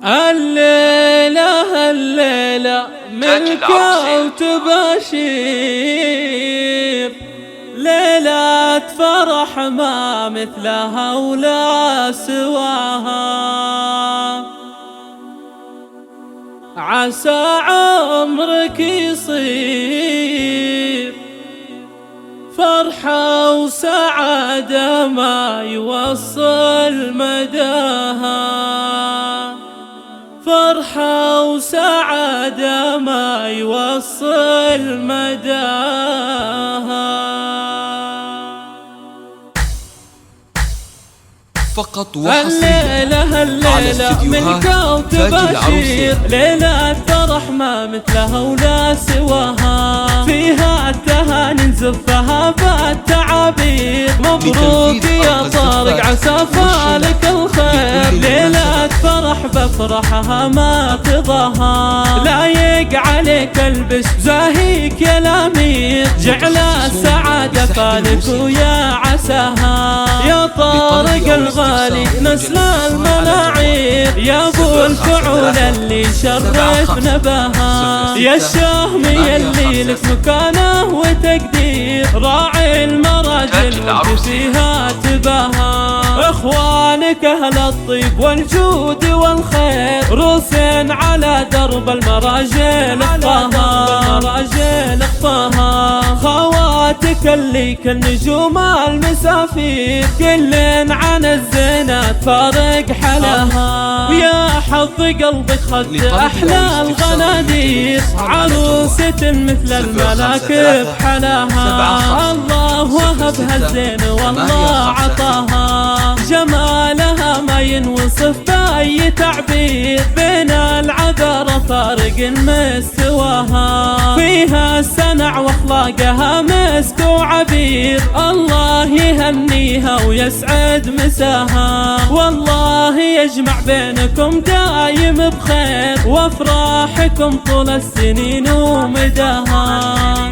الليلة ملكة وتباشير، ليلة فرح ما مثلها ولا سواها. عسى عمرك يصير فرحة وسعادة ما يوصل مداها، فرحة وسعادة ما يوصل مداها. فقط وحصريا على استديوهات تاج العروسين. ليلة فرح ما مثلها ولا سواها، فيها التهاني نزفها بالتعابير. مبروك يا طارق عسى فالك الخير، ليلة فرح بفرحها ما تضاها. لايق عليك البس زاهيك يا الامير، جعل السعادة فالك ويا عساها. يا طارق الغالي نسل الملاعير، يا ابو الفعول اللي شرفنا بها. يا الشهمي اللي لك مكانه وتقدير، راعي المراجل وانت فيها تباها. اخوانك اهل الطيب والجود والخير، روسين على درب المراجل اخطاها. خواتك اللي كالنجوم المسافير، كل عن الزينات فارق حلاها. يا حظ قلبك خد احلى الغنادير، عروسة مثل الملاك بحلاها. الله وهبها الزين والله عطاها، جمالها ما ينوصف بأي تعبير. بين العذر فارق مستواها، فيها السنع واخلاقها مسك وعبير. الله يهنيها ويسعد مساها، والله يجمع بينكم دايم بخير، وافراحكم طول السنين ومداها.